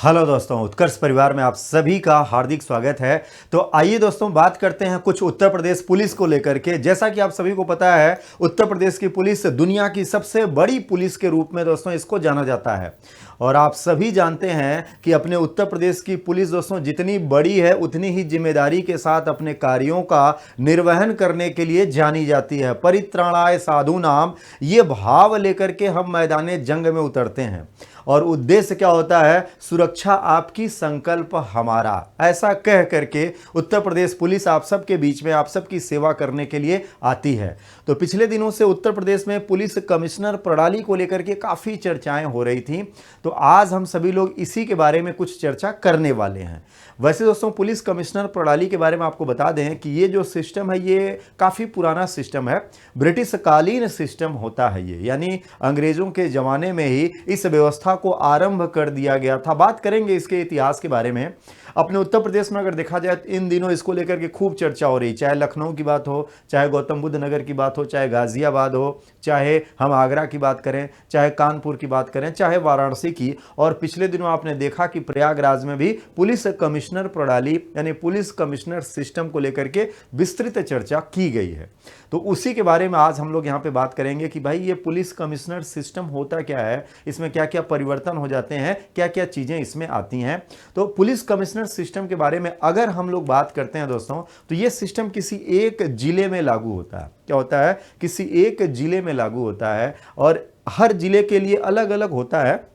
Hello दोस्तों, उत्कर्ष परिवार में आप सभी का हार्दिक स्वागत है। तो आइए दोस्तों बात करते हैं कुछ उत्तर प्रदेश पुलिस को लेकर के। जैसा कि आप सभी को पता है, उत्तर प्रदेश की पुलिस दुनिया की सबसे बड़ी पुलिस के रूप में दोस्तों इसको जाना जाता है। और आप सभी जानते हैं कि अपने उत्तर प्रदेश की पुलिस दोस्तों जितनी बड़ी है उतनी ही जिम्मेदारी के साथ अपने कार्यों का निर्वहन करने के लिए जानी जाती है। परित्राणाय साधूनाम, ये भाव लेकर के हम मैदान जंग में उतरते हैं और उद्देश्य क्या होता है? सुरक्षा आपकी, संकल्प हमारा। ऐसा कह करके उत्तर प्रदेश पुलिस आप सबके बीच में आप सबकी सेवा करने के लिए आती है। तो पिछले दिनों से उत्तर प्रदेश में पुलिस कमिश्नर प्रणाली को लेकर के काफ़ी चर्चाएं हो रही थी। तो आज हम सभी लोग इसी के बारे में कुछ चर्चा करने वाले हैं। वैसे दोस्तों, पुलिस कमिश्नर प्रणाली के बारे में आपको बता दें कि ये जो सिस्टम है ये काफ़ी पुराना सिस्टम है। ब्रिटिश कालीन सिस्टम होता है ये, यानी अंग्रेज़ों के ज़माने में ही इस व्यवस्था को आरंभ कर दिया गया था। बात करेंगे इसके इतिहास के बारे में। अपने उत्तर प्रदेश में अगर देखा जाए तो इन दिनों इसको लेकर के खूब चर्चा हो रही, चाहे लखनऊ की बात हो, चाहे गौतम बुद्ध नगर की बात हो, चाहे गाजियाबाद हो, चाहे हम आगरा की बात करें, चाहे कानपुर की बात करें, चाहे वाराणसी की। और पिछले दिनों आपने देखा कि प्रयागराज में भी पुलिस कमिश्नर प्रणाली यानी पुलिस कमिश्नर सिस्टम को लेकर के विस्तृत चर्चा की गई है। तो उसी के बारे में आज हम लोग यहाँ पे बात करेंगे कि भाई ये पुलिस कमिश्नर सिस्टम होता क्या है, इसमें क्या क्या परिवर्तन हो जाते हैं, क्या क्या चीज़ें इसमें आती हैं। तो पुलिस कमिश्नर सिस्टम के बारे में अगर हम लोग बात करते हैं दोस्तों, तो ये सिस्टम किसी एक जिले में लागू होता है। क्या होता है? किसी एक जिले में लागू होता है और हर जिले के लिए अलग अलग होता है,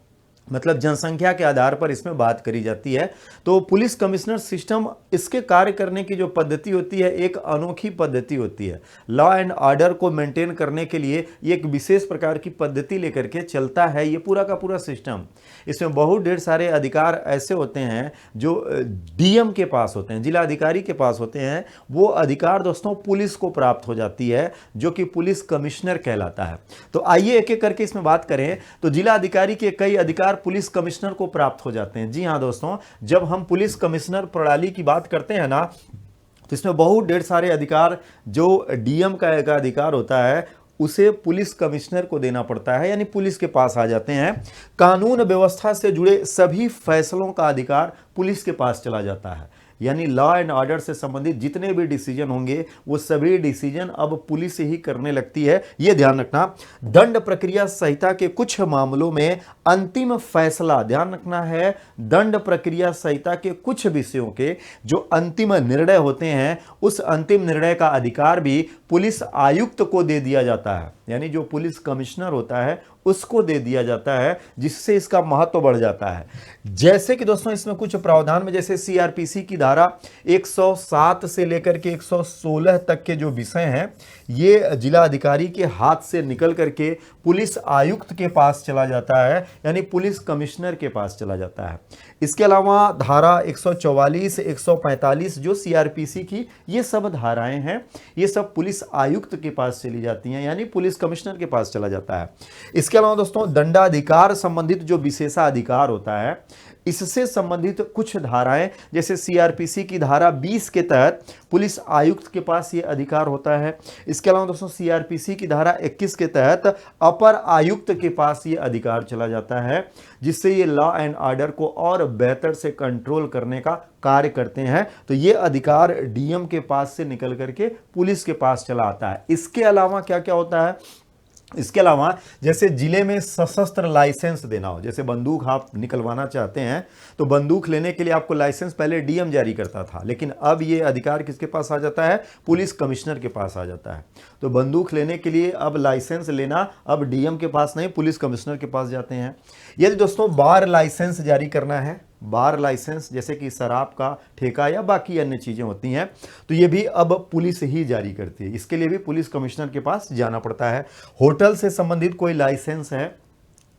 मतलब जनसंख्या के आधार पर इसमें बात करी जाती है। तो पुलिस कमिश्नर सिस्टम, इसके कार्य करने की जो पद्धति होती है एक अनोखी पद्धति होती है। लॉ एंड ऑर्डर को मेंटेन करने के लिए एक विशेष प्रकार की पद्धति लेकर के चलता है ये पूरा का पूरा सिस्टम। इसमें बहुत ढेर सारे अधिकार ऐसे होते हैं जो डीएम के पास होते हैं, जिला अधिकारी के पास होते हैं। वो अधिकार दोस्तों पुलिस को प्राप्त हो जाती है, जो कि पुलिस कमिश्नर कहलाता है। तो आइए एक एक करके इसमें बात करें। तो जिला अधिकारी के कई अधिकार पुलिस कमिश्नर को प्राप्त हो जाते हैं। जी हां दोस्तों, जब हम पुलिस कमिश्नर प्रणाली की बात करते हैं ना, तो इसमें बहुत ढेर सारे अधिकार जो डीएम का एक अधिकार होता है उसे पुलिस कमिश्नर को देना पड़ता है, यानी पुलिस के पास आ जाते हैं। कानून व्यवस्था से जुड़े सभी फैसलों का अधिकार पुलिस के पास चला जाता है, यानी लॉ एंड ऑर्डर से संबंधित जितने भी डिसीजन होंगे वो सभी डिसीजन अब पुलिस ही करने लगती है। ये ध्यान रखना। दंड प्रक्रिया संहिता के कुछ मामलों में अंतिम फैसला, ध्यान रखना है, दंड प्रक्रिया संहिता के कुछ विषयों के जो अंतिम निर्णय होते हैं उस अंतिम निर्णय का अधिकार भी पुलिस आयुक्त को दे दिया जाता है, यानी जो पुलिस कमिश्नर होता है उसको दे दिया जाता है, जिससे इसका महत्व बढ़ जाता है। जैसे कि दोस्तों इसमें कुछ प्रावधान में, जैसे सीआरपीसी की धारा 107 से लेकर के 116 तक के जो विषय हैं ये जिला अधिकारी के हाथ से निकल करके पुलिस आयुक्त के पास चला जाता है, यानी पुलिस कमिश्नर के पास चला जाता है। इसके अलावा धारा 144, 145 जो सीआरपीसी की ये सब धाराएं हैं, ये सब पुलिस आयुक्त के पास चली जाती हैं, यानी पुलिस कमिश्नर के पास चला जाता है। इसके अलावा दोस्तों दंडाधिकार संबंधित जो विशेषाधिकार होता है इससे संबंधित कुछ धाराएं, जैसे सीआरपीसी की धारा 20 के तहत पुलिस आयुक्त के पास ये अधिकार होता है। इसके अलावा दोस्तों सीआरपीसी की धारा 21 के तहत अपर आयुक्त के पास ये अधिकार चला जाता है, जिससे ये लॉ एंड ऑर्डर को और बेहतर से कंट्रोल करने का कार्य करते हैं। तो ये अधिकार डीएम के पास से निकल करके पुलिस के पास चला आता है। इसके अलावा क्या क्या होता है? इसके अलावा जैसे जिले में सशस्त्र लाइसेंस देना हो, जैसे बंदूक आप निकलवाना चाहते हैं तो बंदूक लेने के लिए आपको लाइसेंस पहले डीएम जारी करता था, लेकिन अब ये अधिकार किसके पास आ जाता है? पुलिस कमिश्नर के पास आ जाता है। तो बंदूक लेने के लिए अब लाइसेंस लेना अब डीएम के पास नहीं, पुलिस कमिश्नर के पास जाते हैं। यदि दोस्तों बार लाइसेंस जारी करना है, बार लाइसेंस जैसे कि शराब का ठेका या बाकी अन्य चीज़ें होती हैं, तो ये भी अब पुलिस ही जारी करती है। इसके लिए भी पुलिस कमिश्नर के पास जाना पड़ता है। होटल से संबंधित कोई लाइसेंस है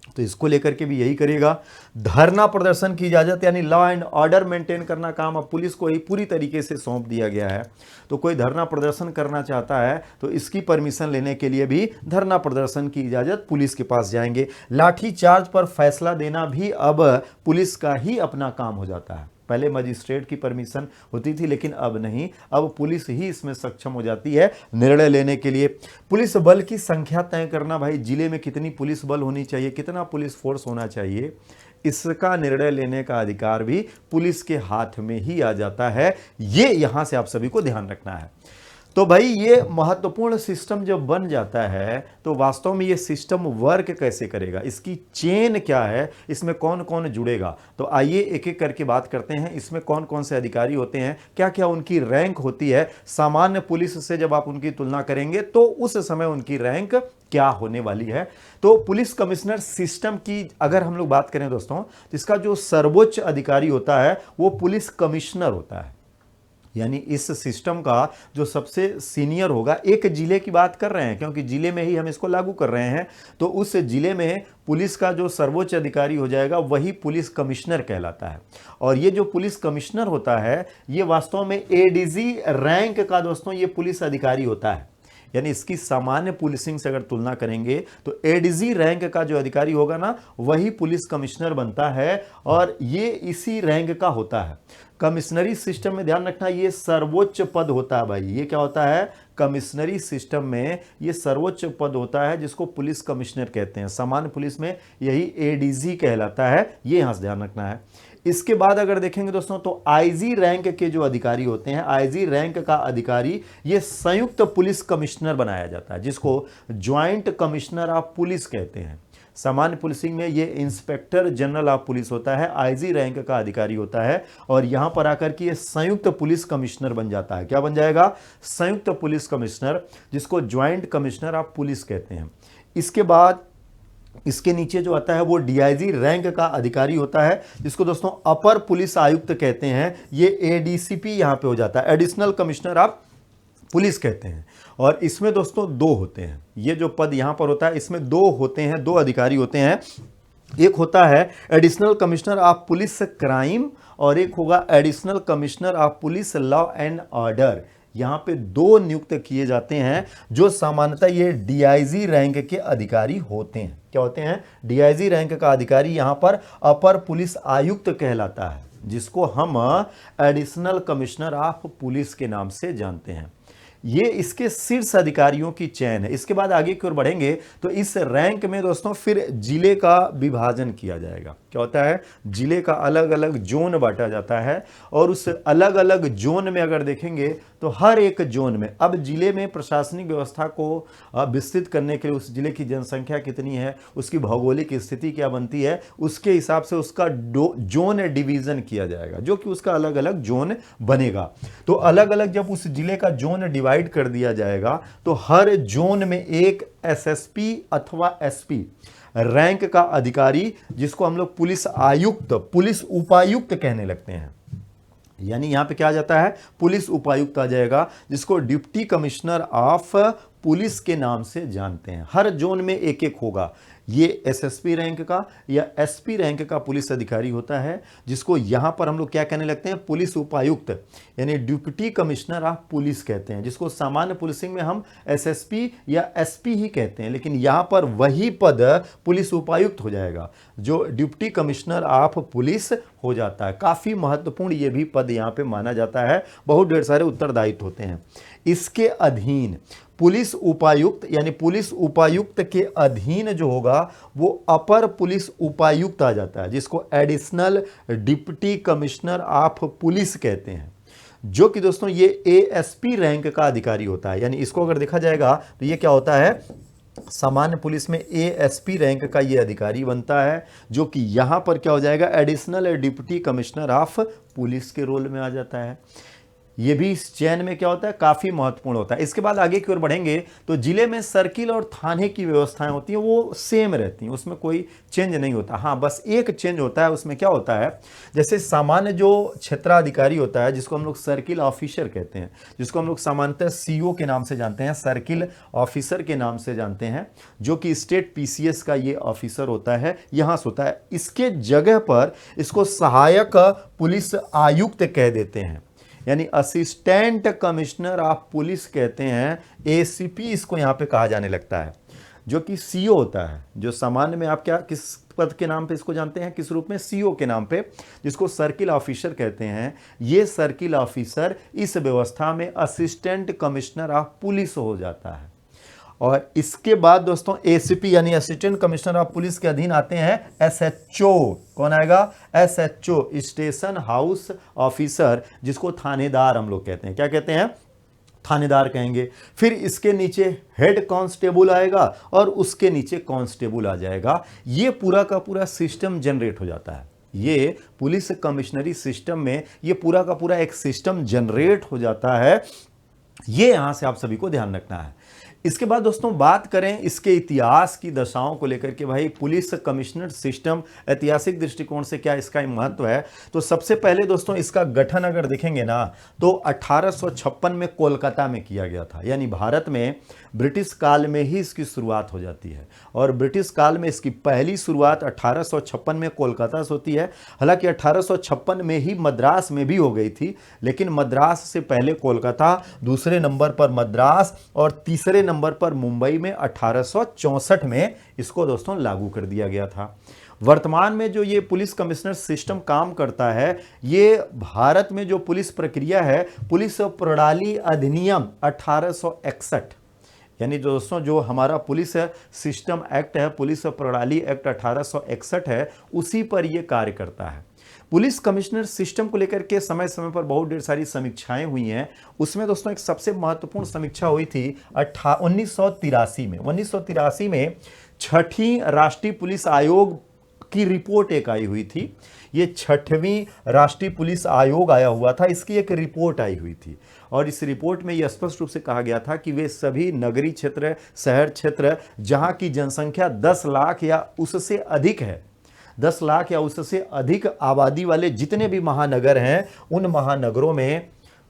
तो इसको लेकर के भी यही करेगा। धरना प्रदर्शन की इजाज़त, यानी लॉ एंड ऑर्डर मेंटेन करना काम अब पुलिस को ही पूरी तरीके से सौंप दिया गया है। तो कोई धरना प्रदर्शन करना चाहता है तो इसकी परमिशन लेने के लिए भी धरना प्रदर्शन की इजाज़त पुलिस के पास जाएंगे। लाठी चार्ज पर फैसला देना भी अब पुलिस का ही अपना काम हो जाता है। पहले मजिस्ट्रेट की परमिशन होती थी, लेकिन अब नहीं, अब पुलिस ही इसमें सक्षम हो जाती है निर्णय लेने के लिए। पुलिस बल की संख्या तय करना, भाई जिले में कितनी पुलिस बल होनी चाहिए, कितना पुलिस फोर्स होना चाहिए, इसका निर्णय लेने का अधिकार भी पुलिस के हाथ में ही आ जाता है। ये यहां से आप सभी को ध्यान रखना है। तो भाई ये महत्वपूर्ण सिस्टम जब बन जाता है तो वास्तव में ये सिस्टम वर्क कैसे करेगा, इसकी चेन क्या है, इसमें कौन कौन जुड़ेगा। तो आइए एक एक करके बात करते हैं। इसमें कौन कौन से अधिकारी होते हैं, क्या क्या उनकी रैंक होती है, सामान्य पुलिस से जब आप उनकी तुलना करेंगे तो उस समय उनकी रैंक क्या होने वाली है। तो पुलिस कमिश्नर सिस्टम की अगर हम लोग बात करें दोस्तों, तो इसका जो सर्वोच्च अधिकारी होता है वो पुलिस कमिश्नर होता है। यानी इस सिस्टम का जो सबसे सीनियर होगा, एक जिले की बात कर रहे हैं क्योंकि जिले में ही हम इसको लागू कर रहे हैं, तो उस जिले में पुलिस का जो सर्वोच्च अधिकारी हो जाएगा वही पुलिस कमिश्नर कहलाता है। और ये जो पुलिस कमिश्नर होता है ये वास्तव में एडीजी रैंक का दोस्तों ये पुलिस अधिकारी होता है। यानी इसकी सामान्य पुलिसिंग से अगर तुलना करेंगे तो एडीजी रैंक का जो अधिकारी होगा ना वही पुलिस कमिश्नर बनता है और ये इसी रैंक का होता है। कमिश्नरी सिस्टम में ध्यान रखना ये सर्वोच्च पद होता है भाई। ये क्या होता है, कमिश्नरी सिस्टम में ये सर्वोच्च पद होता है जिसको पुलिस कमिश्नर कहते हैं। सामान्य पुलिस में यही एडीजी कहलाता है, ये यहां से ध्यान रखना है। इसके बाद अगर देखेंगे दोस्तों तो आईजी रैंक के जो अधिकारी होते हैं, आईजी रैंक का अधिकारी ये संयुक्त पुलिस कमिश्नर बनाया जाता है जिसको ज्वाइंट कमिश्नर ऑफ पुलिस कहते हैं। सामान्य पुलिसिंग में ये इंस्पेक्टर जनरल ऑफ पुलिस होता है, आईजी रैंक का अधिकारी होता है और यहां पर आकर के ये संयुक्त पुलिस कमिश्नर बन जाता है। क्या बन जाएगा, संयुक्त पुलिस कमिश्नर, जिसको ज्वाइंट कमिश्नर ऑफ पुलिस कहते हैं। इसके बाद इसके नीचे जो आता है वो डीआईजी रैंक का अधिकारी होता है जिसको दोस्तों अपर पुलिस आयुक्त कहते हैं। ये एडीसीपी यहां पे हो जाता है, एडिशनल कमिश्नर ऑफ पुलिस कहते हैं। और इसमें दोस्तों दो होते हैं, ये जो पद यहां पर होता है इसमें दो होते हैं, दो अधिकारी होते हैं। एक होता है additional commissioner of police crime और एक होगा additional commissioner of police law and order. यहां पे दो नियुक्त किए जाते हैं जो सामान्यतः ये डीआईजी रैंक के अधिकारी होते हैं। क्या होते हैं, डीआईजी रैंक का अधिकारी यहां पर अपर पुलिस आयुक्त कहलाता है जिसको हम एडिशनल कमिश्नर ऑफ पुलिस के नाम से जानते हैं। ये इसके शीर्ष अधिकारियों की चयन है। इसके बाद आगे की ओर बढ़ेंगे तो इस रैंक में दोस्तों फिर जिले का विभाजन किया जाएगा। क्या होता है, जिले का अलग अलग जोन बांटा जाता है और उस अलग अलग जोन में अगर देखेंगे तो हर एक जोन में अब जिले में प्रशासनिक व्यवस्था को विस्तृत करने के लिए उस जिले की जनसंख्या कितनी है, उसकी भौगोलिक स्थिति क्या बनती है, उसके हिसाब से उसका जोन डिवीजन किया जाएगा जो कि उसका अलग अलग जोन बनेगा। तो अलग अलग जब उस जिले का जोन डिवाइड कर दिया जाएगा तो हर जोन में एक एसएसपी अथवा एसपी रैंक का अधिकारी जिसको हम लोग पुलिस आयुक्त, पुलिस उपायुक्त कहने लगते हैं। यानी यहां पे क्या आ जाता है, पुलिस उपायुक्त आ जाएगा जिसको डिप्टी कमिश्नर ऑफ पुलिस के नाम से जानते हैं। हर जोन में एक एक होगा। ये एसएसपी रैंक का या एसपी रैंक का पुलिस अधिकारी होता है जिसको यहां पर हम लोग क्या कहने लगते हैं, पुलिस उपायुक्त यानी डिप्टी कमिश्नर ऑफ पुलिस कहते हैं, जिसको सामान्य पुलिसिंग में हम एसएसपी या एसपी ही कहते हैं। लेकिन यहां पर वही पद पुलिस उपायुक्त हो जाएगा जो डिप्टी कमिश्नर ऑफ पुलिस हो जाता है। काफी महत्वपूर्ण ये भी पद यहां पे माना जाता है, बहुत ढेर सारे उत्तरदायित्व होते हैं। इसके अधीन पुलिस उपायुक्त यानी पुलिस उपायुक्त के अधीन जो होगा वो अपर पुलिस उपायुक्त आ जाता है जिसको additional deputy commissioner of police कहते हैं, जो कि दोस्तों ये एएसपी रैंक का अधिकारी होता है। यानी इसको अगर देखा जाएगा तो ये क्या होता है, सामान्य पुलिस में एएसपी रैंक का ये अधिकारी बनता है जो कि यहां पर क्या हो जाएगा, additional deputy commissioner of police के रोल में आ जाता है। ये भी इस चयन में क्या होता है, काफी महत्वपूर्ण होता है। इसके बाद आगे की ओर बढ़ेंगे तो जिले में सर्किल और थाने की व्यवस्थाएं होती हैं वो सेम रहती हैं, उसमें कोई चेंज नहीं होता। हाँ, बस एक चेंज होता है, उसमें क्या होता है, जैसे सामान्य जो क्षेत्राधिकारी होता है जिसको हम लोग सर्किल ऑफिसर कहते हैं, जिसको हम लोग सामान्यतः सीओ के नाम से जानते हैं, सर्किल ऑफिसर के नाम से जानते हैं, जो कि स्टेट पीसीएस का ये ऑफिसर होता है, यहां से होता है। इसके जगह पर इसको सहायक पुलिस आयुक्त कह देते हैं यानी असिस्टेंट कमिश्नर ऑफ पुलिस कहते हैं, एसीपी इसको यहां पे कहा जाने लगता है, जो कि सीओ होता है। जो सामान्य में आप क्या किस पद के नाम पे इसको जानते हैं, किस रूप में, सीओ के नाम पे, जिसको सर्किल ऑफिसर कहते हैं। ये सर्किल ऑफिसर इस व्यवस्था में असिस्टेंट कमिश्नर ऑफ पुलिस हो जाता है। और इसके बाद दोस्तों एसीपी यानी असिस्टेंट कमिश्नर ऑफ पुलिस के अधीन आते हैं एसएचओ। कौन आएगा? एसएचओ, स्टेशन हाउस ऑफिसर, जिसको थानेदार हम लोग कहते हैं। क्या कहते हैं? थानेदार कहेंगे। फिर इसके नीचे हेड कांस्टेबल आएगा और उसके नीचे कांस्टेबल आ जाएगा। ये पूरा का पूरा सिस्टम जनरेट हो जाता है। ये पुलिस कमिश्नरी सिस्टम में ये पूरा का पूरा एक सिस्टम जनरेट हो जाता है। ये यहां से आप सभी को ध्यान रखना है। इसके बाद दोस्तों बात करें इसके इतिहास की दशाओं को लेकर के, भाई पुलिस कमिश्नर सिस्टम ऐतिहासिक दृष्टिकोण से क्या इसका महत्व है, तो सबसे पहले दोस्तों इसका गठन अगर देखेंगे ना तो 1856 में कोलकाता में किया गया था। यानी भारत में ब्रिटिश काल में ही इसकी शुरुआत हो जाती है और ब्रिटिश काल में इसकी पहली शुरुआत 1856 में कोलकाता से होती है। हालांकि 1856 में ही मद्रास में भी हो गई थी, लेकिन मद्रास से पहले कोलकाता, दूसरे नंबर पर मद्रास और तीसरे नंबर पर मुंबई में 1864 में इसको दोस्तों लागू कर दिया गया था। वर्तमान में जो ये पुलिस कमिश्नर सिस्टम काम करता है, ये भारत में जो पुलिस प्रक्रिया है, पुलिस प्रणाली अधिनियम 1861, यानी दोस्तों जो हमारा पुलिस सिस्टम एक्ट है, पुलिस प्रणाली एक्ट 1861 है, उसी पर यह कार्य करता है। पुलिस कमिश्नर सिस्टम को लेकर के समय समय पर बहुत ढेर सारी समीक्षाएं हुई हैं। उसमें दोस्तों एक सबसे महत्वपूर्ण समीक्षा हुई थी 1983 में। 1983 में छठी राष्ट्रीय पुलिस आयोग की रिपोर्ट एक आई हुई थी। ये छठवीं राष्ट्रीय पुलिस आयोग आया हुआ था, इसकी एक रिपोर्ट आई हुई थी और इस रिपोर्ट में यह स्पष्ट रूप से कहा गया था कि वे सभी नगरीय क्षेत्र, शहर क्षेत्र जहां की जनसंख्या 10 लाख या उससे अधिक है, 10 लाख या उससे अधिक आबादी वाले जितने भी महानगर हैं, उन महानगरों में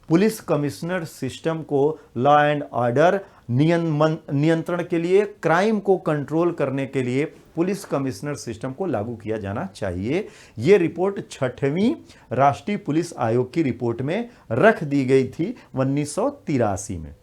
पुलिस कमिश्नर सिस्टम को लॉ एंड ऑर्डर नियंत्रण के लिए, क्राइम को कंट्रोल करने के लिए पुलिस कमिश्नर सिस्टम को लागू किया जाना चाहिए। यह रिपोर्ट छठवीं राष्ट्रीय पुलिस आयोग की रिपोर्ट में रख दी गई थी 1983 में।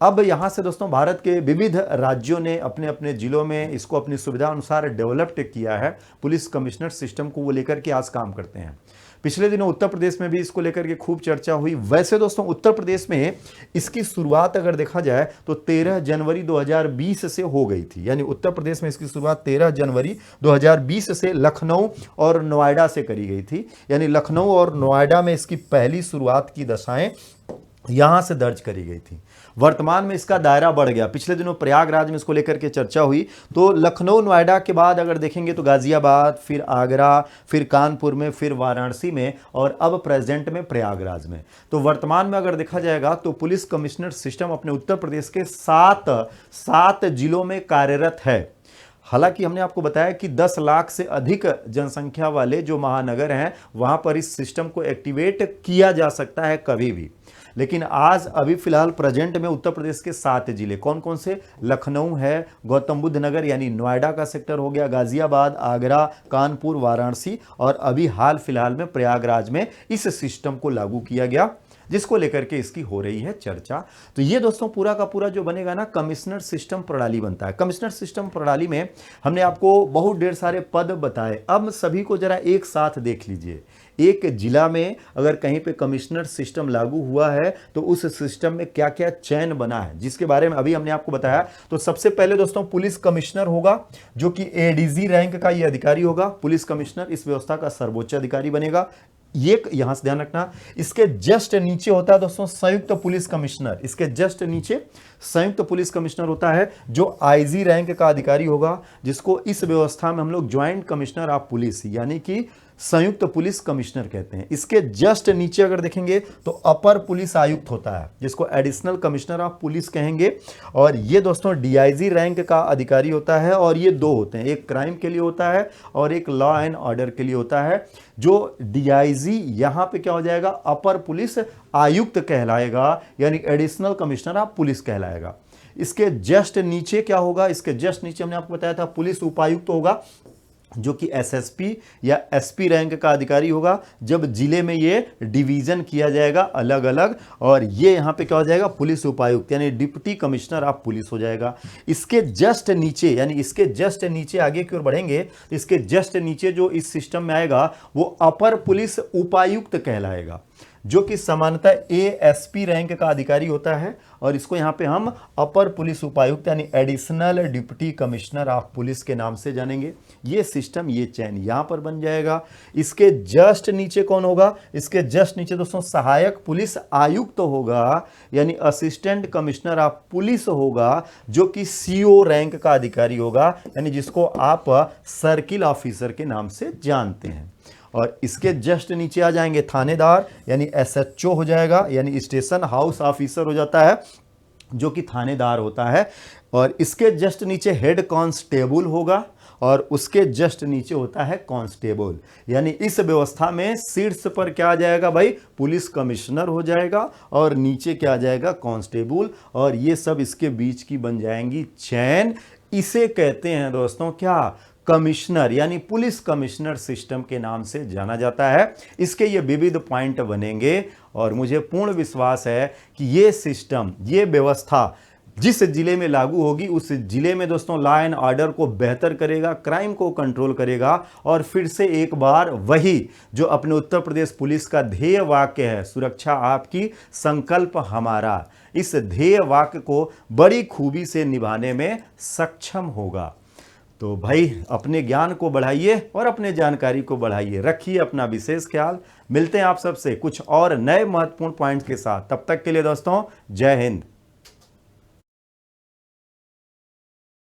अब यहां से दोस्तों भारत के विविध राज्यों ने अपने अपने जिलों में इसको अपनी सुविधा अनुसार डेवलप्ड किया है। पुलिस कमिश्नर सिस्टम को वो लेकर के आज काम करते हैं। पिछले दिनों उत्तर प्रदेश में भी इसको लेकर के खूब चर्चा हुई। वैसे दोस्तों उत्तर प्रदेश में इसकी शुरुआत अगर देखा जाए तो 13 जनवरी 2020 से हो गई थी। यानी उत्तर प्रदेश में इसकी शुरुआत 13 जनवरी 2020 से लखनऊ और नोएडा से करी गई थी। यानी लखनऊ और नोएडा में इसकी पहली शुरुआत की दशाएं यहां से दर्ज करी गई थी। वर्तमान में इसका दायरा बढ़ गया। पिछले दिनों प्रयागराज में इसको लेकर के चर्चा हुई, तो लखनऊ नोएडा के बाद अगर देखेंगे तो गाजियाबाद, फिर आगरा, फिर कानपुर में, फिर वाराणसी में और अब प्रेजेंट में प्रयागराज में। तो वर्तमान में अगर देखा जाएगा तो पुलिस कमिश्नर सिस्टम अपने उत्तर प्रदेश के 7 जिलों में कार्यरत है। हालांकि हमने आपको बताया कि 10 लाख से अधिक जनसंख्या वाले जो महानगर हैं वहां पर इस सिस्टम को एक्टिवेट किया जा सकता है कभी भी, लेकिन आज अभी फिलहाल प्रेजेंट में उत्तर प्रदेश के 7 जिले कौन कौन से? लखनऊ है, गौतम बुद्ध नगर यानी नोएडा का सेक्टर हो गया, गाजियाबाद, आगरा, कानपुर, वाराणसी और अभी हाल फिलहाल में प्रयागराज में इस सिस्टम को लागू किया गया, जिसको लेकर के इसकी हो रही है चर्चा। तो ये दोस्तों पूरा का पूरा जो बनेगा ना कमिश्नर सिस्टम प्रणाली बनता है। कमिश्नर सिस्टम प्रणाली में हमने आपको बहुत ढेर सारे पद बताए। अब सभी को जरा एक साथ देख लीजिए। एक जिला में अगर कहीं पे कमिश्नर सिस्टम लागू हुआ है तो उस सिस्टम में क्या क्या चयन बना है, जिसके बारे में अभी हमने आपको बताया। तो सबसे पहले दोस्तों पुलिस कमिश्नर होगा, जो कि एडीजी रैंक का ये अधिकारी होगा। पुलिस कमिश्नर इस व्यवस्था का सर्वोच्च अधिकारी बनेगा। ये यहां से ध्यान रखना। इसके जस्ट नीचे होता है दोस्तों संयुक्त पुलिस कमिश्नर। इसके जस्ट नीचे संयुक्त पुलिस कमिश्नर होता है, जो आईजी रैंक का अधिकारी होगा, जिसको इस व्यवस्था में हम लोग ज्वाइंट कमिश्नर ऑफ पुलिस यानी कि संयुक्त पुलिस कमिश्नर कहते हैं। इसके जस्ट नीचे अगर देखेंगे तो अपर पुलिस आयुक्त होता है, जिसको एडिशनल कमिश्नर ऑफ पुलिस कहेंगे। और ये दोस्तों डीआईजी रैंक का अधिकारी होता है और ये दो होते हैं, एक क्राइम के लिए होता है और एक लॉ एंड ऑर्डर के लिए होता है। जो डीआईजी यहां पे क्या हो जाएगा? अपर पुलिस आयुक्त कहलाएगा, यानी एडिशनल कमिश्नर ऑफ पुलिस कहलाएगा। इसके जस्ट नीचे क्या होगा? इसके जस्ट नीचे हमने आपको बताया था पुलिस उपायुक्त होगा, जो कि एसएसपी या एसपी रैंक का अधिकारी होगा, जब जिले में ये डिवीजन किया जाएगा अलग अलग। और ये यहाँ पे क्या हो जाएगा? पुलिस उपायुक्त यानी डिप्टी कमिश्नर ऑफ पुलिस हो जाएगा। इसके जस्ट नीचे यानी इसके जस्ट नीचे आगे की ओर बढ़ेंगे, इसके जस्ट नीचे जो इस सिस्टम में आएगा वो अपर पुलिस उपायुक्त कहलाएगा। जो कि सामान्यतः एएसपी रैंक का अधिकारी होता है, और इसको यहाँ पे हम अपर पुलिस उपायुक्त यानी additional deputy commissioner of police के नाम से जानेंगे। ये सिस्टम, ये चैन यहाँ पर बन जाएगा। इसके जस्ट नीचे कौन होगा? इसके जस्ट नीचे दोस्तों सहायक पुलिस आयुक्त होगा, यानी असिस्टेंट कमिश्नर ऑफ पुलिस होगा, जो कि सीओ रैंक का अधिकारी होगा, यानी जिसको आप सर्किल ऑफिसर के नाम से जानते हैं। और इसके जस्ट नीचे आ जाएंगे थानेदार, यानी एसएचओ हो जाएगा, यानी स्टेशन हाउस ऑफिसर हो जाता है, जो कि थानेदार होता है। और इसके जस्ट नीचे हेड कांस्टेबल होगा, और उसके जस्ट नीचे होता है कांस्टेबल। यानी इस व्यवस्था में शीर्ष पर क्या आ जाएगा भाई? पुलिस कमिश्नर हो जाएगा, और नीचे क्या आ जाएगा? कांस्टेबल। और ये सब इसके बीच की बन जाएंगी चैन। इसे कहते हैं दोस्तों क्या? कमिश्नर, यानी पुलिस कमिश्नर सिस्टम के नाम से जाना जाता है। इसके ये विविध पॉइंट बनेंगे, और मुझे पूर्ण विश्वास है कि ये सिस्टम, ये व्यवस्था जिस जिले में लागू होगी उस जिले में दोस्तों लॉ एंड ऑर्डर को बेहतर करेगा, क्राइम को कंट्रोल करेगा। और फिर से एक बार वही जो अपने उत्तर प्रदेश पुलिस का ध्येय वाक्य है, सुरक्षा आपकी संकल्प हमारा, इस ध्येय वाक्य को बड़ी खूबी से निभाने में सक्षम होगा। तो भाई अपने ज्ञान को बढ़ाइए और अपने जानकारी को बढ़ाइए, रखिए अपना विशेष ख्याल। मिलते हैं आप सबसे कुछ और नए महत्वपूर्ण पॉइंट्स के साथ। तब तक के लिए दोस्तों जय हिंद।